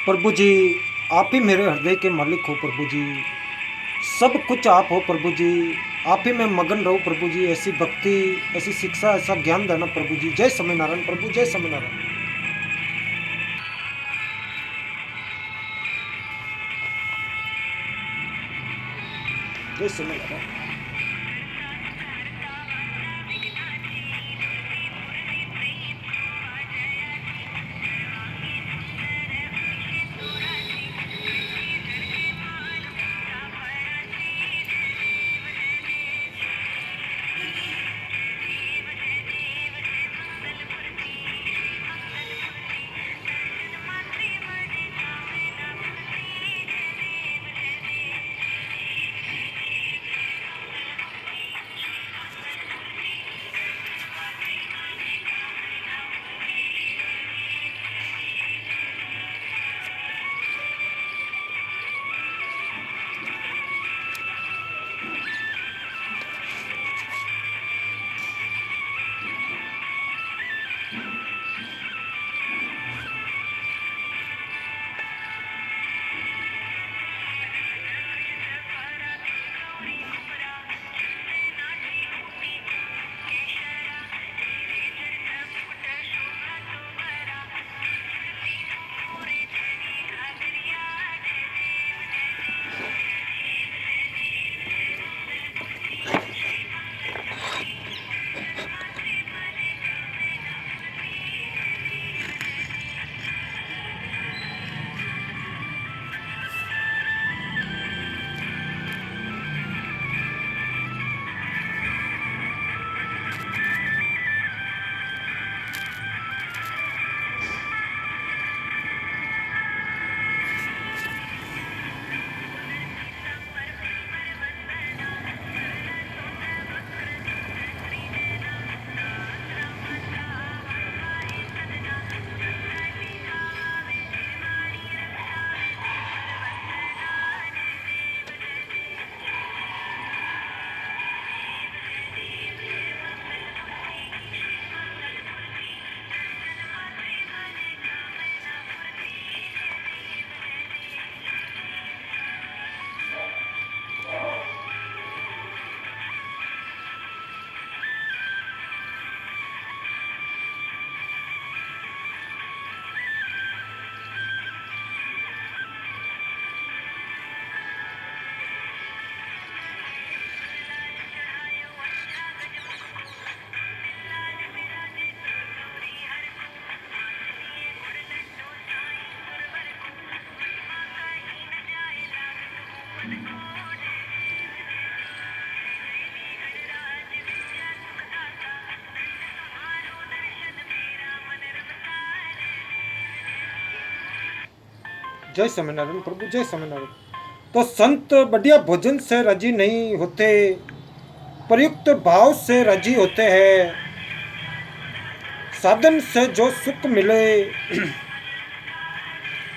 प्रभु जी, आप ही मेरे हृदय के मालिक हो प्रभु जी। सब कुछ आप हो प्रभु जी। आप ही में मगन रहो प्रभु जी। ऐसी भक्ति, ऐसी शिक्षा, ऐसा ज्ञान देना प्रभु जी। जय स्वामीनारायण प्रभु, जय स्वामीनारायण। जय स्वामीनारायण। जय स्वामीनारायण प्रभु, जय स्वामीनारायण। तो संत बढ़िया भोजन से राजी नहीं होते, प्रयुक्त भाव से राजी होते हैं। साधन से जो सुख मिले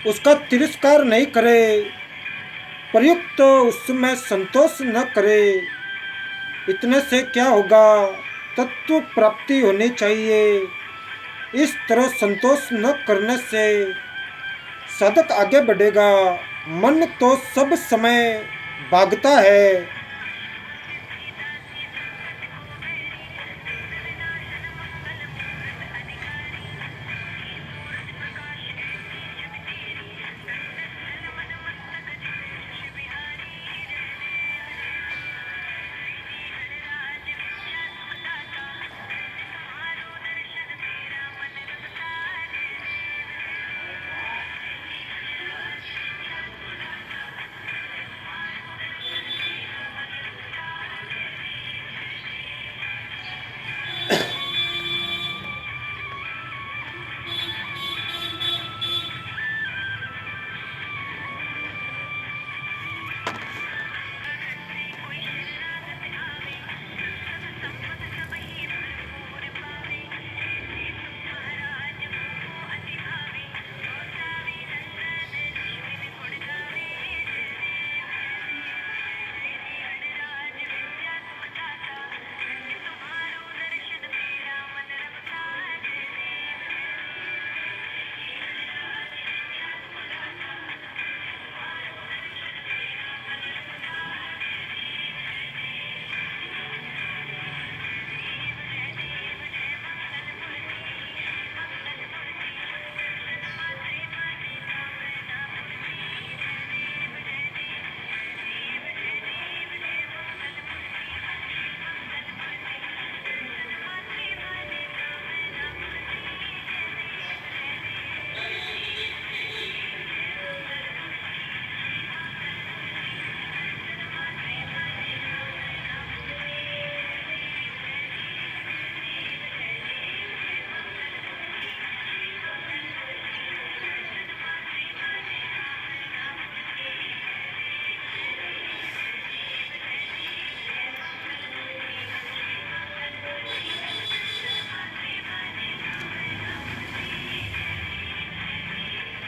उसका तिरस्कार नहीं करे, प्रयुक्त उसमें संतोष न करे। इतने से क्या होगा, तत्व प्राप्ति होनी चाहिए। इस तरह संतोष न करने से साधक आगे बढ़ेगा। मन तो सब समय भागता है।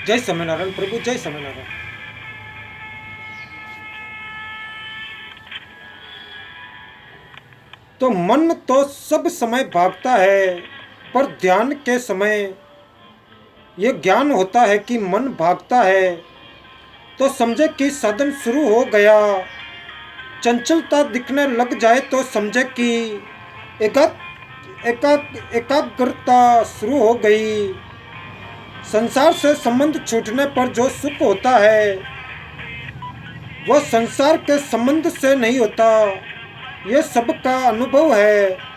जय स्वामीनारायण प्रभु, जय स्वामीनारायण। तो मन तो सब समय भागता है, पर ध्यान के समय ये ज्ञान होता है कि मन भागता है, तो समझे कि साधन शुरू हो गया। चंचलता दिखने लग जाए तो समझे कि एकाग्रता शुरू हो गई। संसार से संबंध छूटने पर जो सुख होता है वह संसार के संबंध से नहीं होता, यह सबका अनुभव है।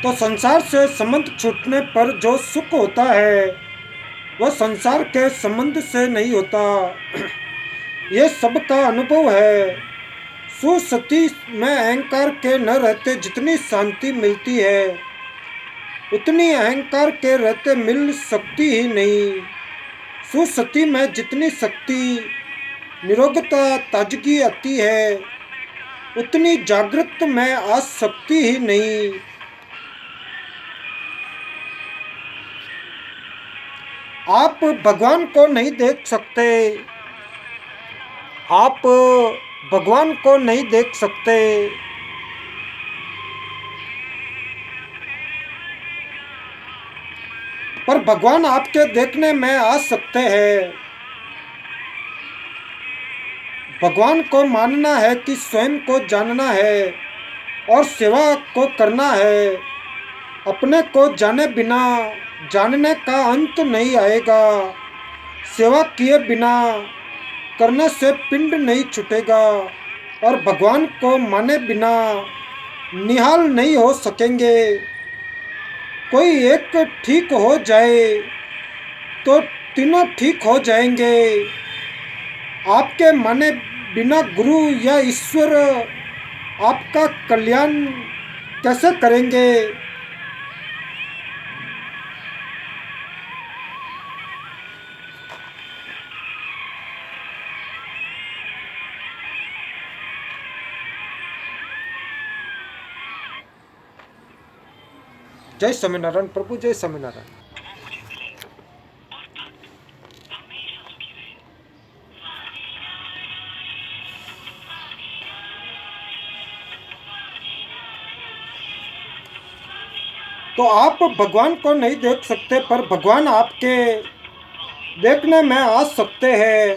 तो संसार से संबंध छूटने पर जो सुख होता है वह संसार के संबंध से नहीं होता, यह सबका अनुभव है। सुसति में अहंकार के न रहते जितनी शांति मिलती है उतनी अहंकार के रहते मिल सकती ही नहीं। सुसति में जितनी शक्ति, निरोगता, ताजगी आती है उतनी जागृत में आ सकती ही नहीं। आप भगवान को नहीं देख सकते, आप भगवान को नहीं देख सकते, पर भगवान आपके देखने में आ सकते हैं। भगवान को मानना है कि स्वयं को जानना है और सेवा को करना है। अपने को जाने बिना जानने का अंत नहीं आएगा। सेवा किए बिना करने से पिंड नहीं छूटेगा और भगवान को माने बिना निहाल नहीं हो सकेंगे। कोई एक ठीक हो जाए तो तीनों ठीक हो जाएंगे। आपके माने बिना गुरु या ईश्वर आपका कल्याण कैसे करेंगे? जय स्वामीनारायण प्रभु, जय स्वामीनारायण। तो आप भगवान को नहीं देख सकते, पर भगवान आपके देखने में आ सकते हैं।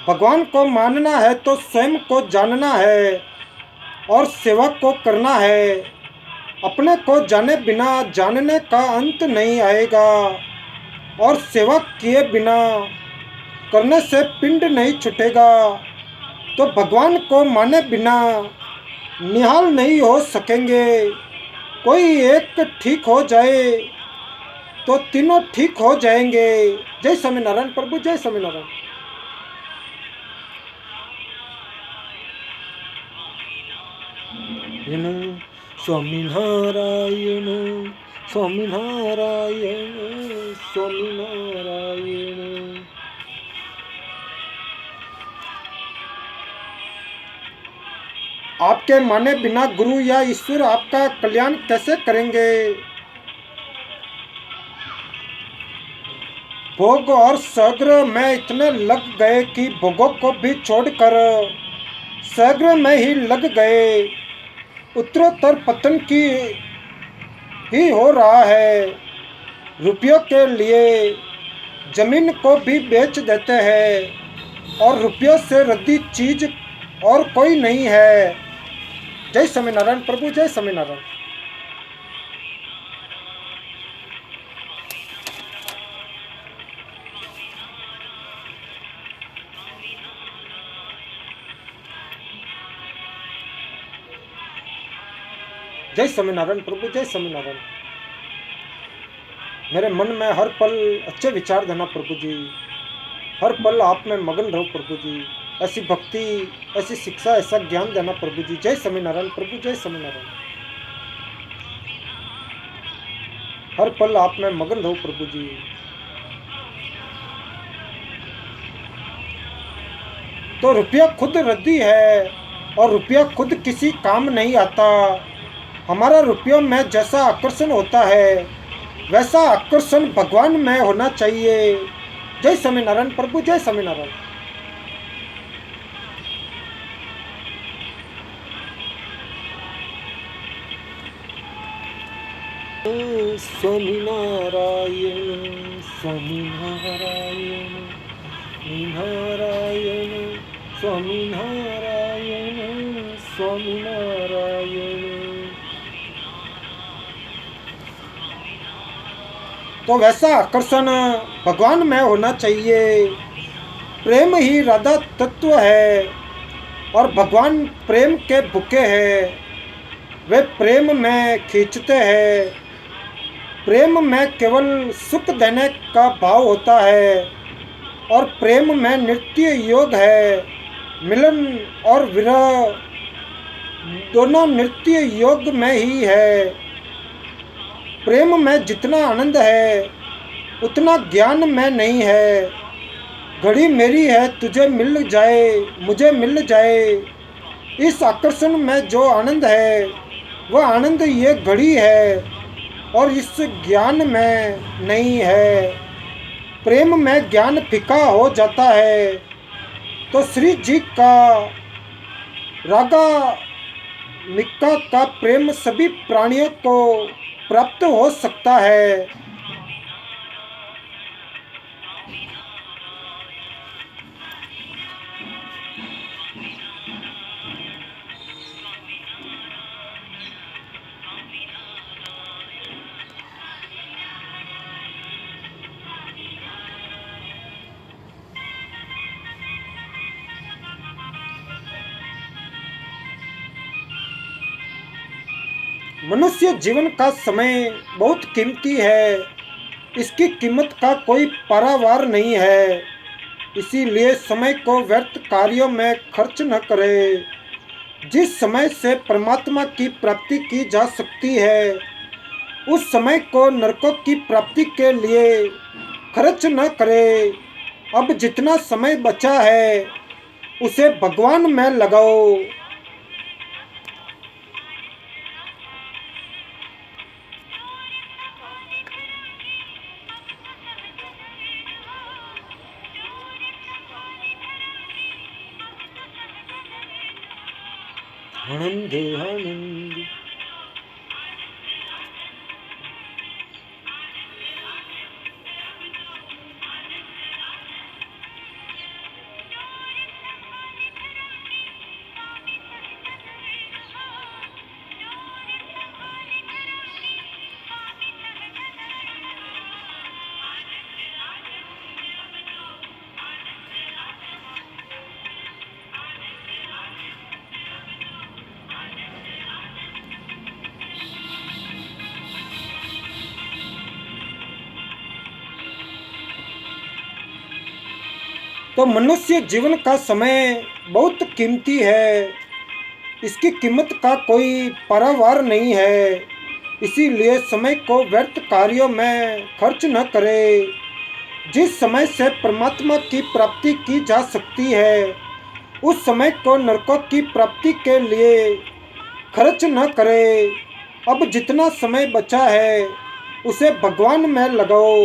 भगवान को मानना है तो स्वयं को जानना है और सेवा को करना है। अपने को जाने बिना जानने का अंत नहीं आएगा और सेवा किए बिना करने से पिंड नहीं छूटेगा। तो भगवान को माने बिना निहाल नहीं हो सकेंगे। कोई एक ठीक हो जाए तो तीनों ठीक हो जाएंगे। जय स्वामीनारायण प्रभु, जय स्वामीनारायण। स्वामीनारायण, स्वामीनारायण, स्वामीनारायण। आपके माने बिना गुरु या ईश्वर आपका कल्याण कैसे करेंगे। भोग और सग्र में इतने लग गए कि भोगों को भी छोड़कर सग्र में ही लग गए। उत्तरोत्तर पतन की ही हो रहा है। रुपयों के लिए जमीन को भी बेच देते हैं और रुपयों से रद्दी चीज और कोई नहीं है। जय स्वामीनारायण प्रभु, जय स्वामीनारायण। जय स्वामीनारायण प्रभु, जय स्वामीनारायण। मेरे मन में हर पल अच्छे विचार देना प्रभु जी। हर पल आप में मगन रहो प्रभु जी। ऐसी भक्ति, ऐसी शिक्षा, ऐसा ज्ञान देना प्रभु जी। जय स्वामीनारायण प्रभु, जय स्वामीनारायण। हर पल आप में मगन रहो प्रभु जी। तो रुपया खुद रद्दी है और रुपया खुद किसी काम नहीं आता। हमारा रुपयों में जैसा आकर्षण होता है वैसा आकर्षण भगवान में होना चाहिए। जय स्वामीनारायण प्रभु, जय स्वामीनारायण। स्वामीनारायण, स्वामीनारायण, नारायण, स्वामीनारायण, स्वामीनारायण। तो वैसा आकर्षण भगवान में होना चाहिए। प्रेम ही राधा तत्व है और भगवान प्रेम के भूखे हैं। वे प्रेम में खींचते हैं। प्रेम में केवल सुख देने का भाव होता है और प्रेम में नृत्य योग है। मिलन और विरह दोनों नृत्य योग में ही है। प्रेम में जितना आनंद है उतना ज्ञान में नहीं है। घड़ी मेरी है तुझे मिल जाए, मुझे मिल जाए। इस आकर्षण में जो आनंद है वह आनंद ये घड़ी है और इस ज्ञान में नहीं है। प्रेम में ज्ञान फीका हो जाता है तो श्री जी का रागा मिक्का का प्रेम सभी प्राणियों को प्राप्त हो सकता है। मनुष्य जीवन का समय बहुत कीमती है। इसकी कीमत का कोई पारावार नहीं है। इसीलिए समय को व्यर्थ कार्यों में खर्च न करें। जिस समय से परमात्मा की प्राप्ति की जा सकती है उस समय को नरकों की प्राप्ति के लिए खर्च न करें। अब जितना समय बचा है उसे भगवान में लगाओ। आनंद आनंद। तो मनुष्य जीवन का समय बहुत कीमती है, इसकी कीमत का कोई पारावार नहीं है। इसीलिए समय को व्यर्थ कार्यों में खर्च न करे। जिस समय से परमात्मा की प्राप्ति की जा सकती है, उस समय को नरकों की प्राप्ति के लिए खर्च न करे। अब जितना समय बचा है उसे भगवान में लगाओ।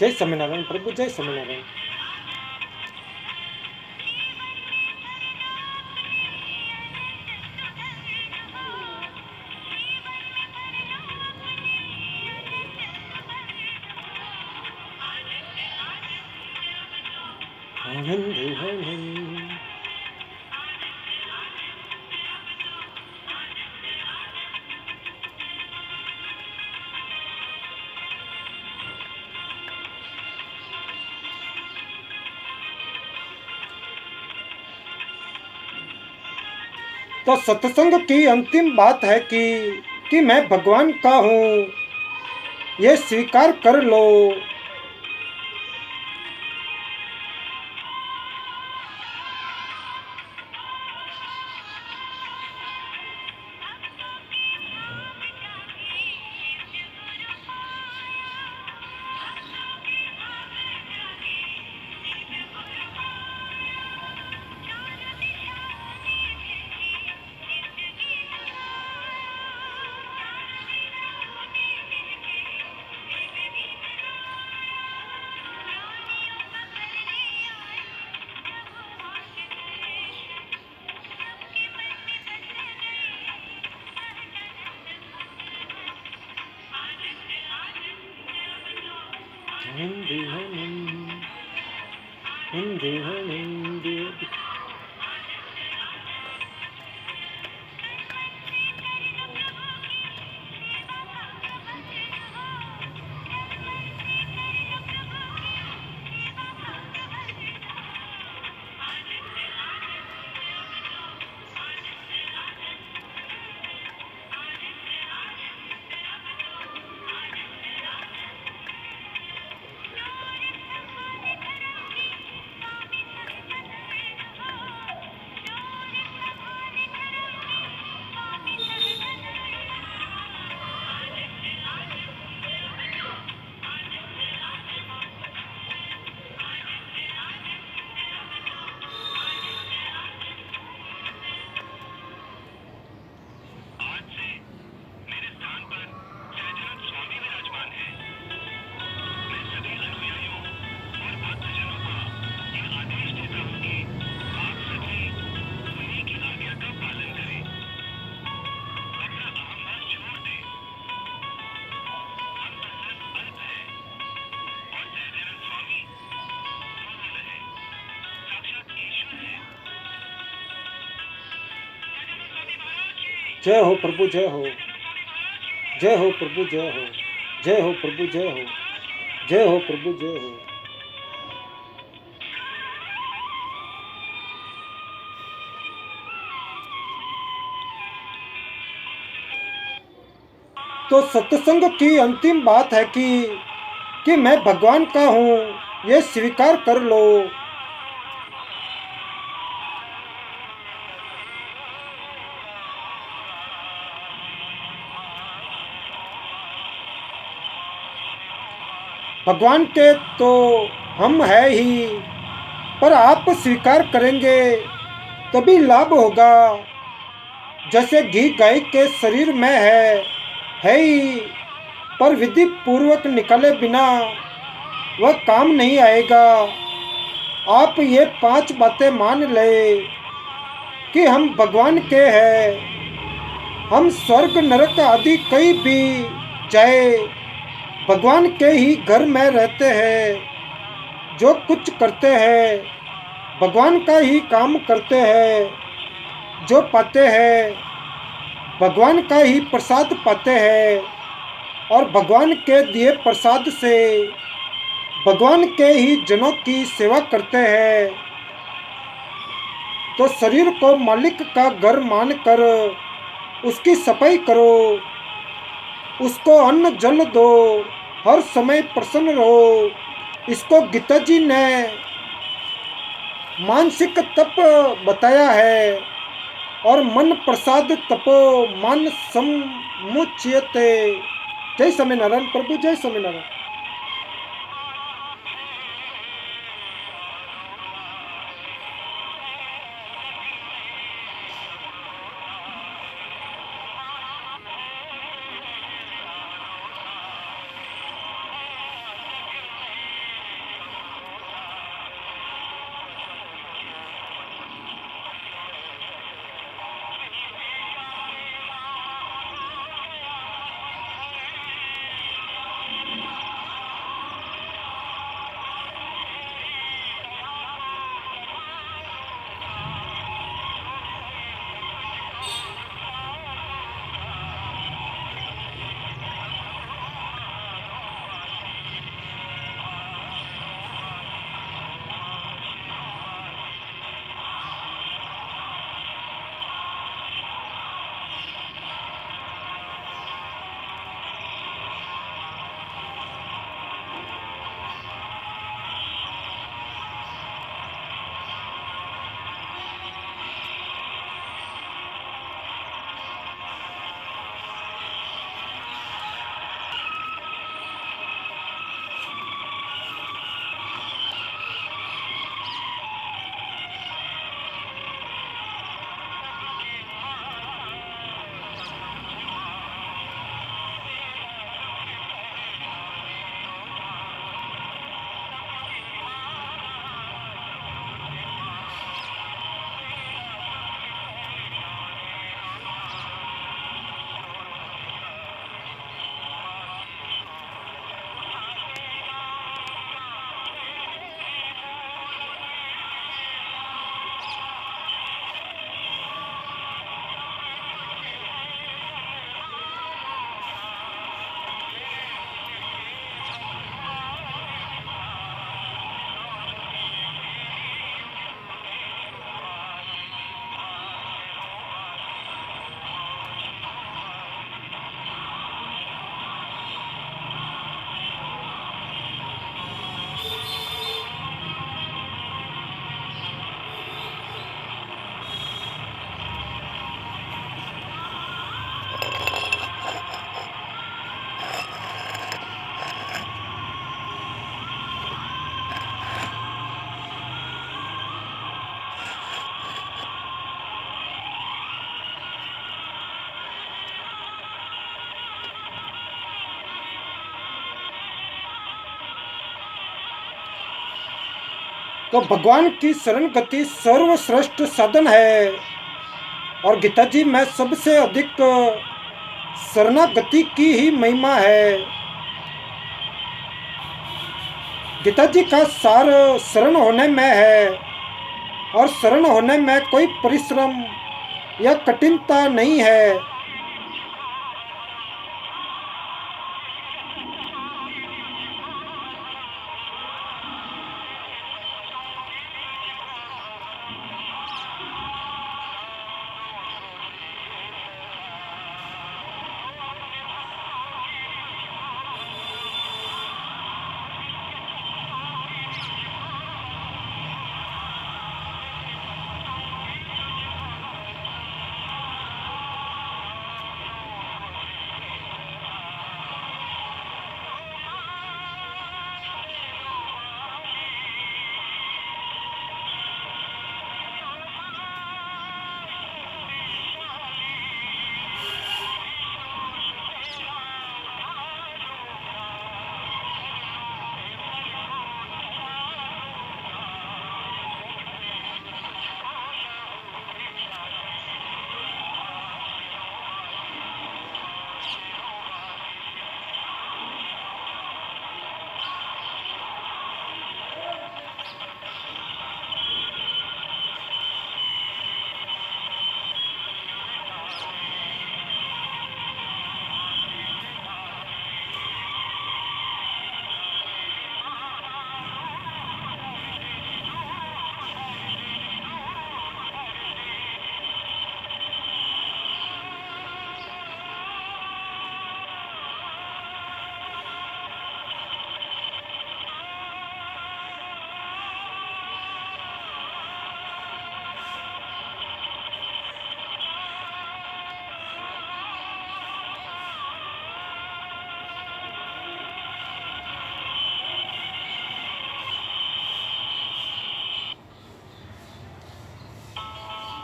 जय स्वामीनारायण प्रभु, जय स्वामीनारायण। आनंद आनंद। तो सत्संग की अंतिम बात है कि मैं भगवान का हूँ, ये स्वीकार कर लो। आनंद आनंद आनंद आनंद। जय हो प्रभु जय हो, जय हो प्रभु जय हो, जय हो प्रभु जय हो, जय हो प्रभु जय हो। तो सत्संग की अंतिम बात है कि मैं भगवान का हूँ, ये स्वीकार कर लो। भगवान के तो हम है ही, पर आप स्वीकार करेंगे तभी लाभ होगा। जैसे घी गाय के शरीर में है ही, पर विधि पूर्वक निकाले बिना वह काम नहीं आएगा। आप ये 5 बातें मान ले कि हम भगवान के हैं। हम स्वर्ग नरक आदि कहीं भी जाए, भगवान के ही घर में रहते हैं। जो कुछ करते हैं भगवान का ही काम करते हैं। जो पाते हैं भगवान का ही प्रसाद पाते हैं, और भगवान के दिए प्रसाद से भगवान के ही जनों की सेवा करते हैं। तो शरीर को मालिक का घर मानकर उसकी सफाई करो, उसको अन्न जल दो, हर समय प्रसन्न रहो। इसको गीता जी ने मानसिक तप बताया है, और मन प्रसाद तपो मन समुच्यते। जय स्वामीनारायण प्रभु, जय स्वामीनारायण। तो भगवान की शरण गति सर्वश्रेष्ठ साधन है, और गीता जी में सबसे अधिक शरणागति की ही महिमा है। गीता जी का सार शरण होने में है, और शरण होने में कोई परिश्रम या कठिनता नहीं है।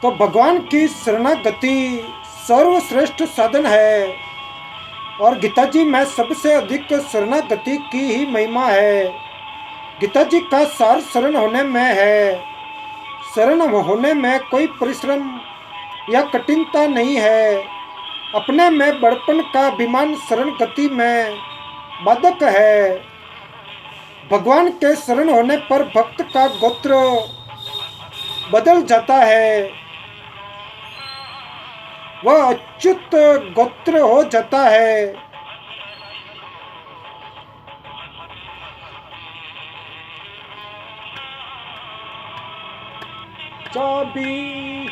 तो भगवान की शरणागति सर्वश्रेष्ठ साधन है। और गीता जी में सबसे अधिक शरणागति की ही महिमा है। गीता जी का सार शरण होने में है। शरण होने में कोई परिश्रम या कठिनता नहीं है। अपने में बड़पन का अभिमान शरण गति में बाधक है। भगवान के शरण होने पर भक्त का गोत्र बदल जाता है। वह अच्युत गोत्र हो जाता है। चाबी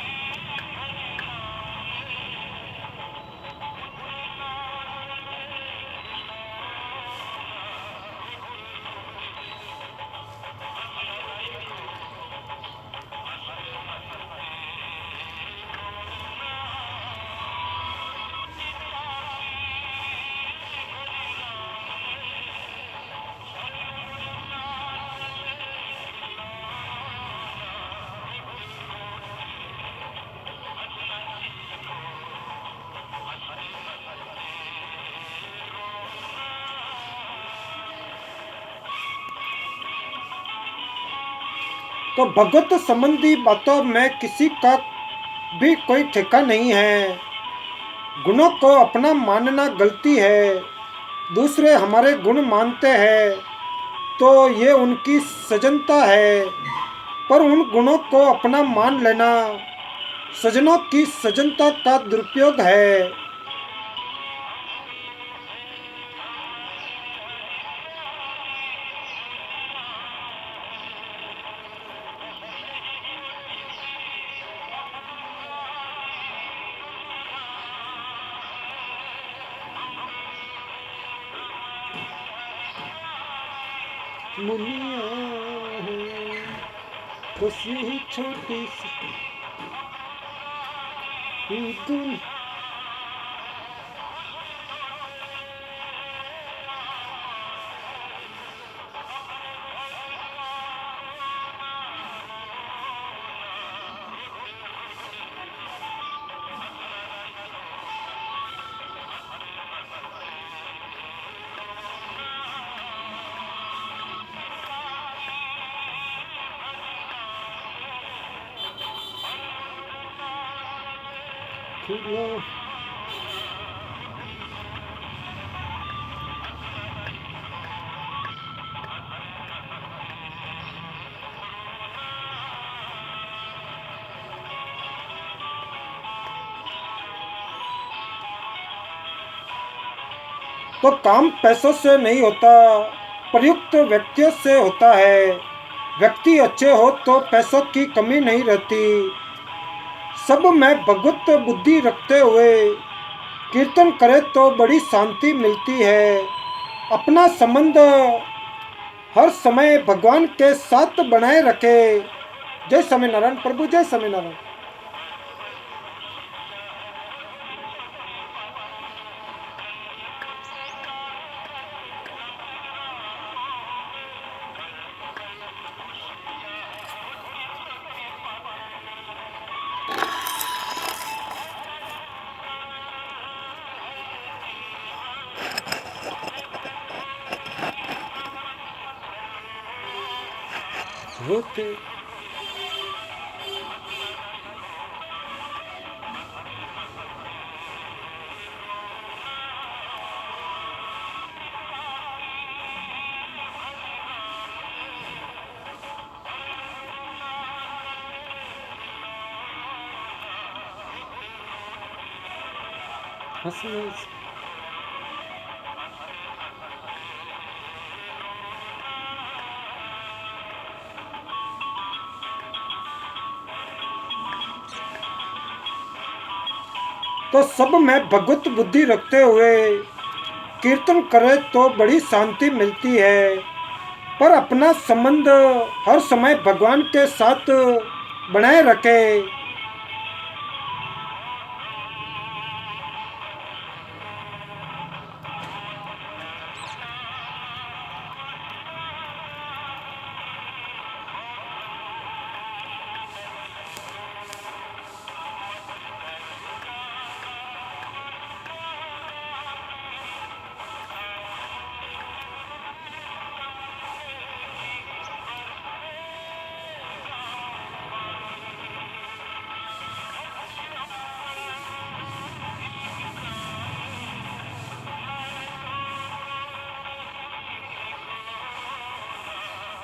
तो भगवत संबंधी बातों में किसी का भी कोई ठेका नहीं है। गुणों को अपना मानना गलती है। दूसरे हमारे गुण मानते हैं तो ये उनकी सजनता है। पर उन गुणों को अपना मान लेना सजनों की सजनता का दुरुपयोग है। मुनिया है बस यही छोटी सी दुनिया। तो काम पैसों से नहीं होता, प्रयुक्त व्यक्तियों से होता है। व्यक्ति अच्छे हो तो पैसों की कमी नहीं रहती। सब में भगवत बुद्धि रखते हुए कीर्तन करे तो बड़ी शांति मिलती है। अपना संबंध हर समय भगवान के साथ बनाए रखे। जय स्वामीनारायण प्रभु, जय स्वामीनारायण। होते हंसने तो सब में भगवत बुद्धि रखते हुए कीर्तन करे तो बड़ी शांति मिलती है। पर अपना संबंध हर समय भगवान के साथ बनाए रखे।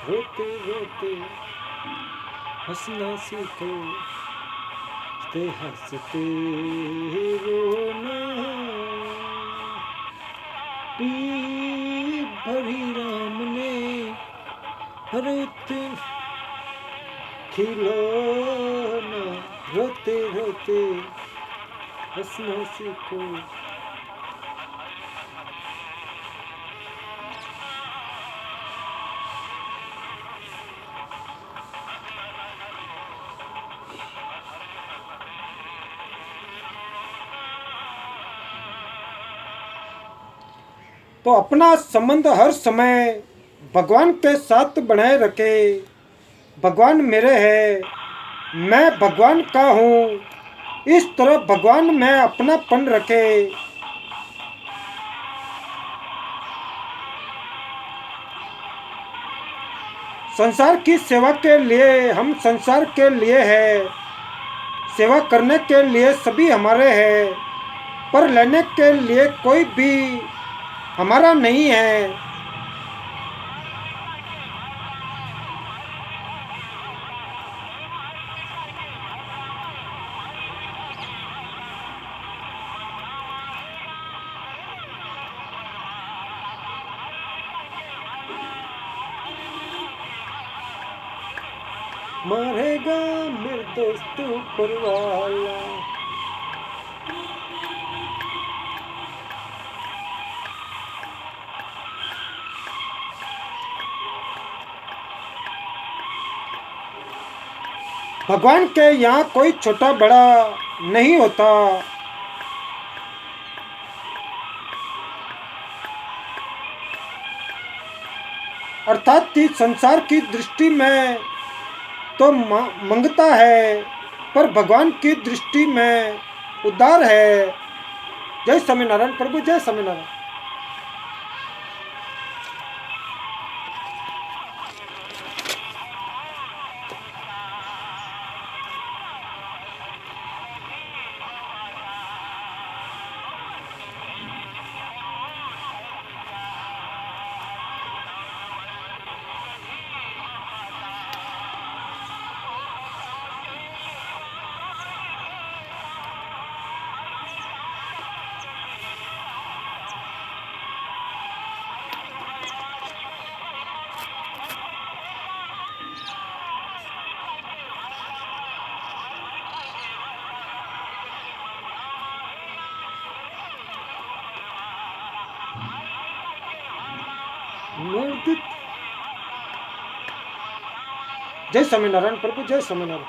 रोते रोते हंसना सीखो, हंसते रोना। पीर भरी राम ने हर दिन खिलौना। रोते रोते हंसना सीखो। तो अपना संबंध हर समय भगवान के साथ बनाए रखे। भगवान मेरे हैं, मैं भगवान का हूँ, इस तरह भगवान में अपनापन रखे। संसार की सेवा के लिए हम संसार के लिए हैं, सेवा करने के लिए सभी हमारे हैं, पर लेने के लिए कोई भी हमारा नहीं है। मारेगा मेरे दोस्त ऊपर वाला। भगवान के यहाँ कोई छोटा बड़ा नहीं होता। अर्थात कि संसार की दृष्टि में तो मंगता है, पर भगवान की दृष्टि में उदार है। जय स्वामीनारायण प्रभु, जय स्वामीनारायण। जय स्वामीनारायण प्रभु, जय स्वामीनारायण।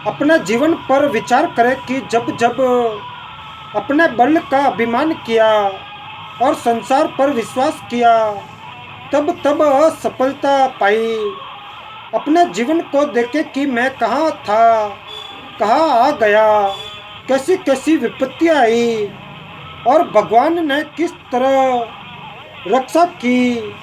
अपने जीवन पर विचार करें कि जब जब अपने बल का अभिमान किया और संसार पर विश्वास किया, तब तब असफलता पाई। अपने जीवन को देखे कि मैं कहाँ था, कहाँ आ गया, कैसी कैसी विपत्तियाँ आई और भगवान ने किस तरह रक्षा की।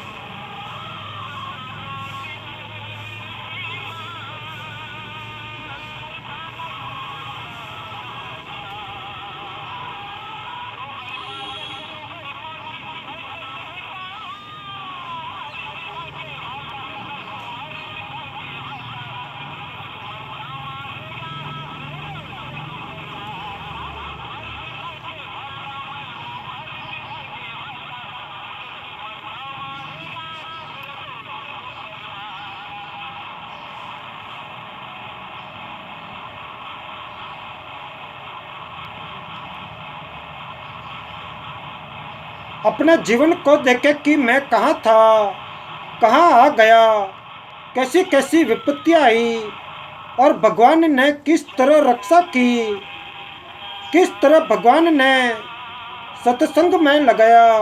अपने जीवन को देखे कि मैं कहाँ था, कहाँ आ गया, कैसी कैसी विपत्तियाँ आई और भगवान ने किस तरह रक्षा की, किस तरह भगवान ने सत्संग में लगाया।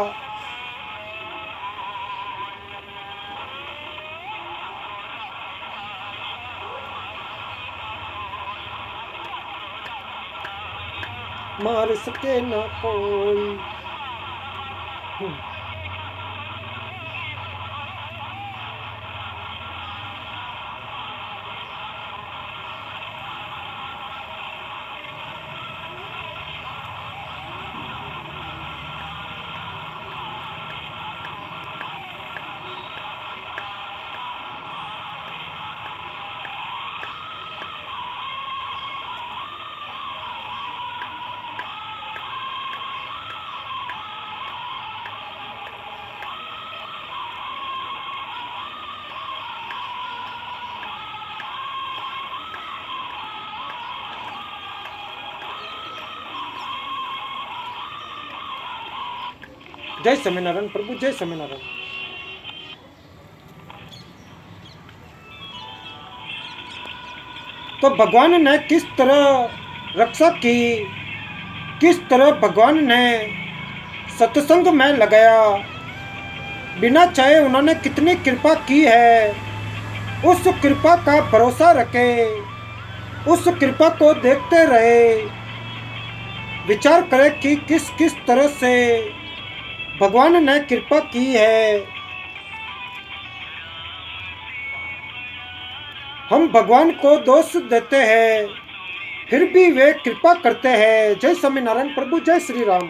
मार सके ना कोई, जय स्वामीनारायण प्रभु, जय स्वामीनारायण। तो भगवान ने किस तरह रक्षा की, किस तरह भगवान ने सत्संग में लगाया, बिना चाहे उन्होंने कितनी कृपा की है। उस कृपा का भरोसा रखे, उस कृपा को देखते रहे, विचार करें कि किस किस तरह से भगवान ने कृपा की है। हम भगवान को दोष देते हैं, फिर भी वे कृपा करते हैं। जय स्वामीनारायण प्रभु, जय श्री राम।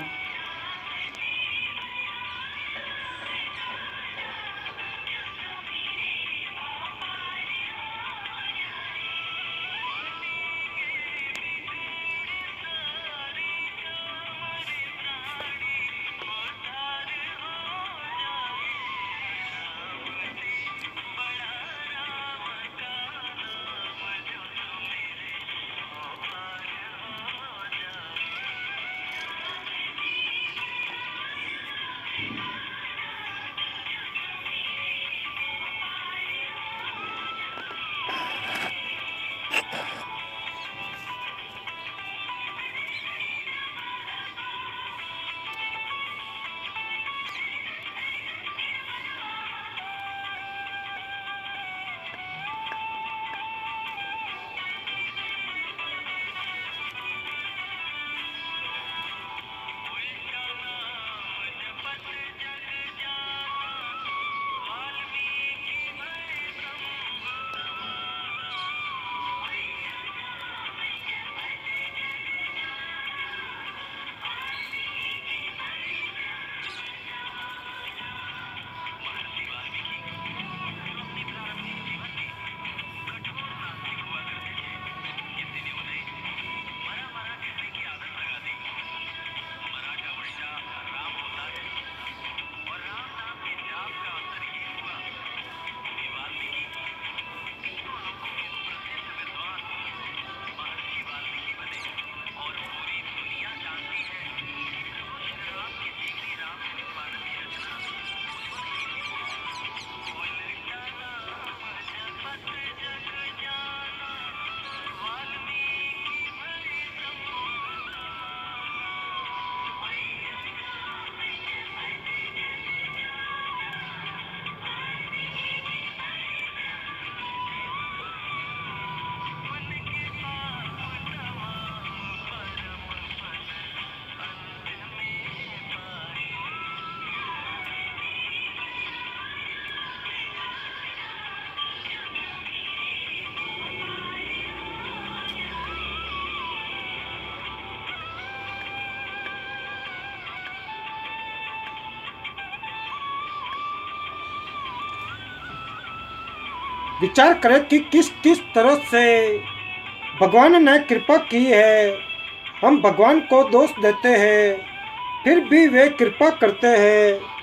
विचार करें कि किस किस तरह से भगवान ने कृपा की है। हम भगवान को दोष देते हैं, फिर भी वे कृपा करते हैं।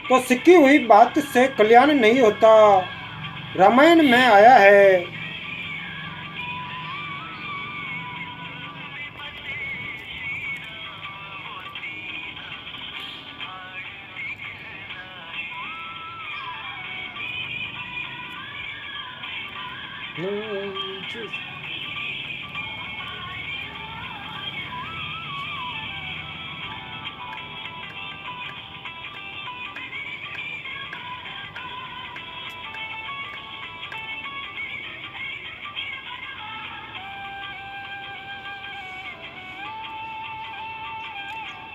तो सीखी हुई बात से कल्याण नहीं होता। रामायण में आया है।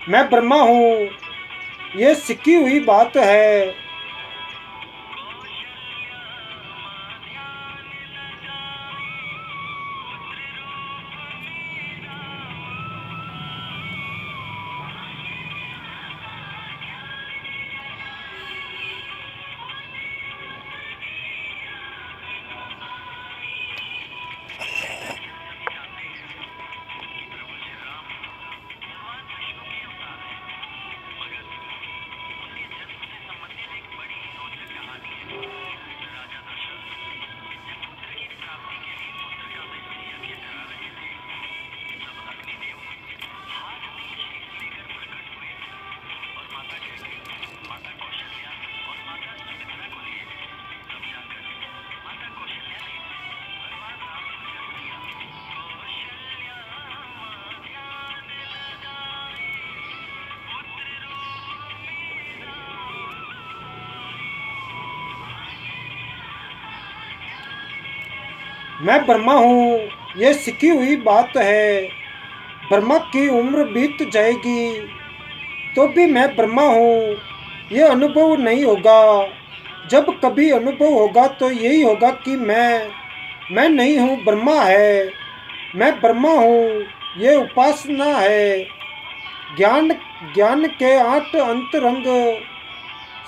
मैं ब्रह्मा हूँ, ये सीखी हुई बात है। मैं ब्रह्मा हूँ, ये सीखी हुई बात है। ब्रह्मा की उम्र बीत जाएगी तो भी मैं ब्रह्मा हूँ, ये अनुभव नहीं होगा। जब कभी अनुभव होगा तो यही होगा कि मैं नहीं हूँ, ब्रह्मा है। मैं ब्रह्मा हूँ, ये उपासना है। ज्ञान ज्ञान के 8 अंतरंग,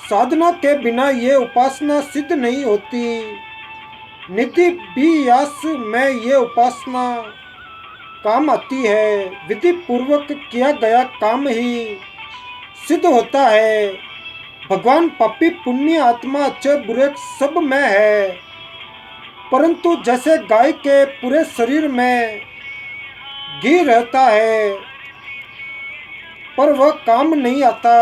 साधना के बिना ये उपासना सिद्ध नहीं होती। निधि भी यास में ये उपासना काम आती है। विधि पूर्वक किया गया काम ही सिद्ध होता है। भगवान पापी पुण्य आत्मा अच्छे बुरे सब में है, परंतु जैसे गाय के पूरे शरीर में घी रहता है पर वह काम नहीं आता,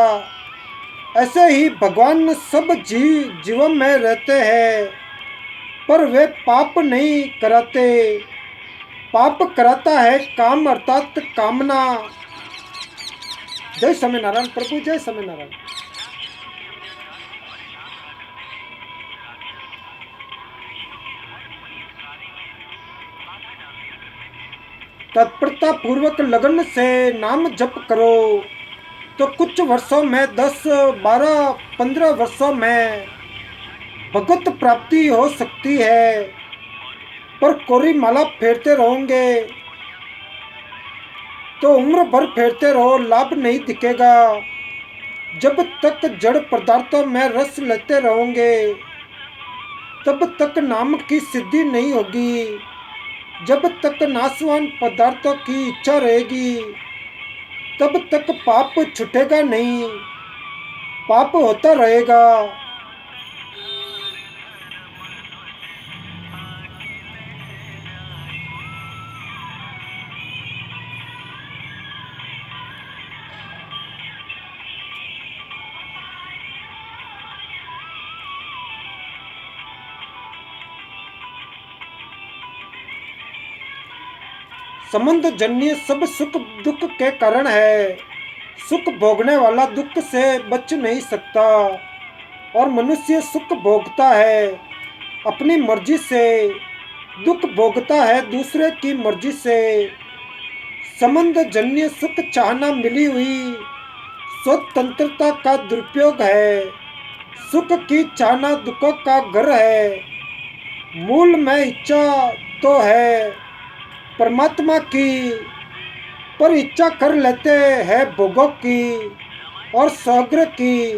ऐसे ही भगवान सब जीवों में रहते हैं पर वे पाप नहीं कराते। पाप कराता है काम अर्थात कामना। जय समय नारायण प्रभु, जय समय नारायण। तत्परता पूर्वक लगन से नाम जप करो तो कुछ वर्षों में 10, 12, 15 वर्षों में भगवत प्राप्ति हो सकती है। पर कोरी माला फेरते रहोगे तो उम्र भर फेरते रहो, लाभ नहीं दिखेगा। जब तक जड़ पदार्थों में रस लेते रहोगे तब तक नाम की सिद्धि नहीं होगी। जब तक नाशवान पदार्थों की इच्छा रहेगी तब तक पाप छूटेगा नहीं, पाप होता रहेगा। संबंध जन्य सब सुख दुख के कारण है। सुख भोगने वाला दुख से बच नहीं सकता और मनुष्य सुख भोगता है अपनी मर्जी से, दुख भोगता है दूसरे की मर्जी से। संबंध जन्य सुख चाहना मिली हुई स्वतंत्रता का दुरुपयोग है। सुख की चाहना दुखों का घर है। मूल में इच्छा तो है परमात्मा की, पर इच्छा कर लेते हैं भोगों की और सागर की।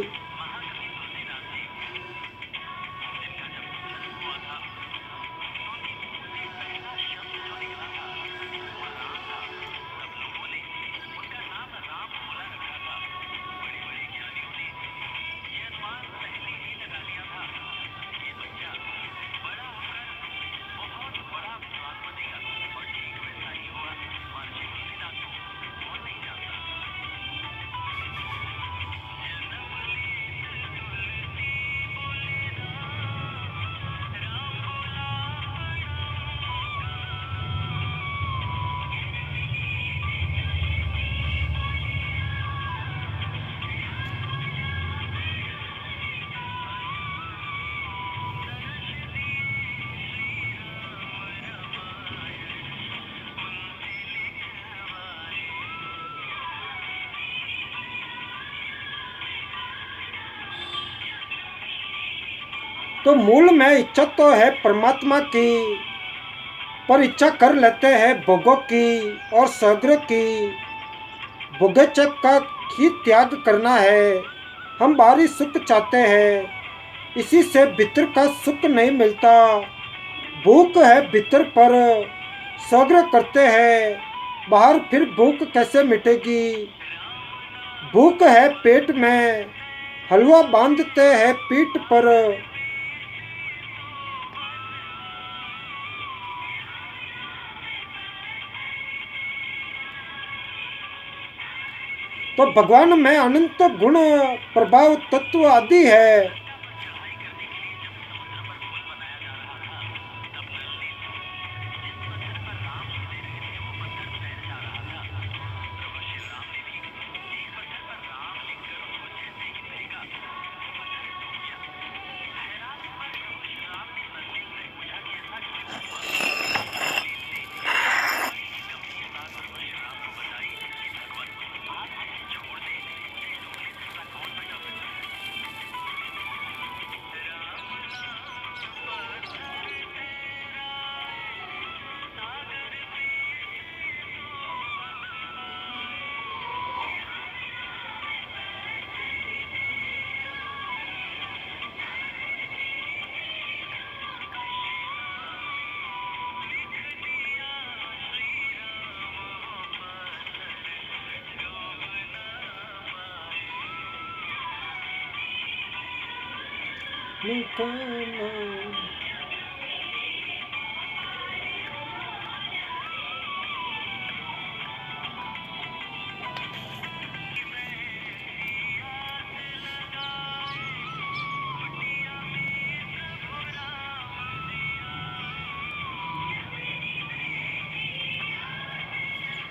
तो मूल में इच्छा तो है परमात्मा की, पर इच्छा कर लेते हैं भोगों की और सग्र की। भोगेचक का ही त्याग करना है, हम बाहरी सुख चाहते हैं, इसी से भीतर का सुख नहीं मिलता। भूख है भीतर पर सग्र करते हैं बाहर, फिर भूख कैसे मिटेगी। भूख है पेट में, हलवा बांधते हैं पीठ पर। तो भगवान में अनंत गुण प्रभाव तत्व आदि है।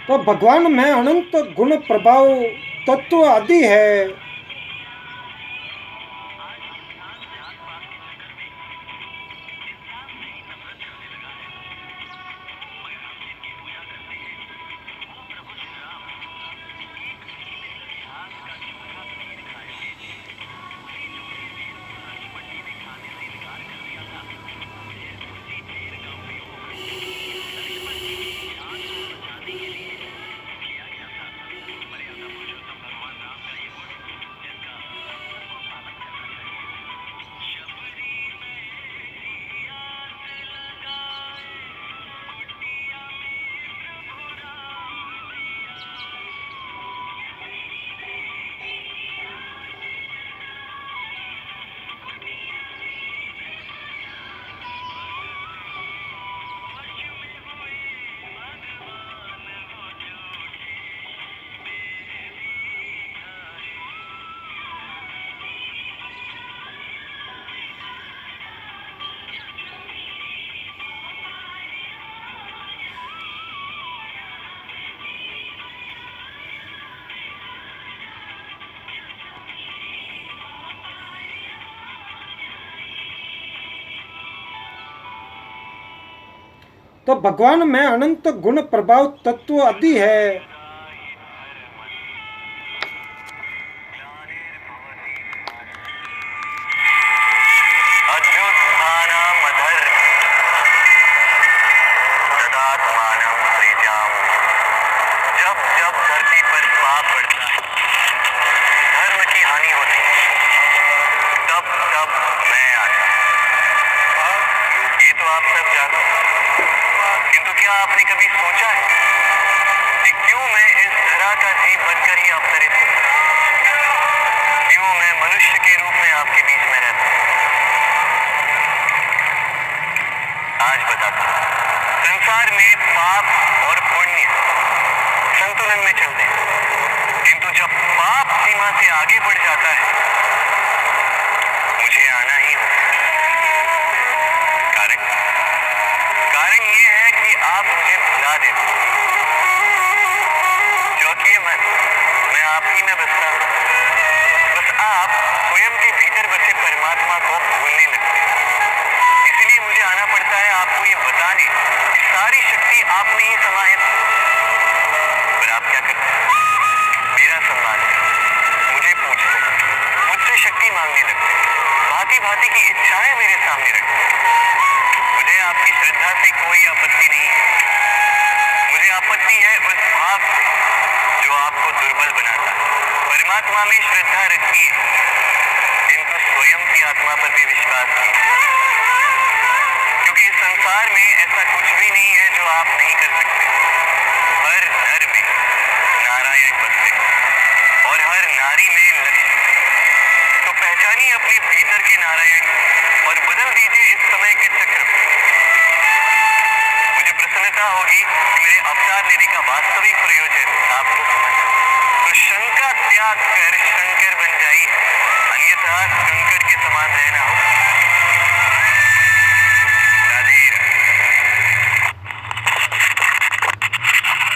तो भगवान में अनंत गुण प्रभाव तत्व आदि है। तो भगवान में अनंत गुण प्रभाव तत्व आदि है। किंतु क्या आपने कभी सोचा है कि क्यों मैं इस धरा का जीव बनकर ही अवतरित हूँ? क्यों मैं मनुष्य के रूप में आपके बीच में रहता हूँ? आज बताता हूँ। संसार में पाप और पुण्य संतुलन में चलते हैं, किंतु जब पाप सीमा से आगे बढ़ जाता है, मुझे आना ही होता है। कारण ये है कि आप मुझे भुला देते हैं। चौकिए मन, मैं आप ही में बसता हूँ। बस आप स्वयं के भीतर बसे परमात्मा को भूलने लगते हैं। इसलिए मुझे आना पड़ता है आपको ये बताने कि सारी शक्ति आप में ही समाहित है। पर आप क्या करते हैं? मेरा सम्मान है, मुझे पूछते हैं परमात्मा में श्रद्धा रखिए, किंतु स्वयं की आत्मा पर भी विश्वास कीजिए, क्योंकि इस संसार में ऐसा कुछ भी नहीं है जो आप नहीं कर सकते। हर नर में नारायण बसते और हर नारी में लक्ष्मी। तो पहचानिए अपने भीतर के नारायण और बदल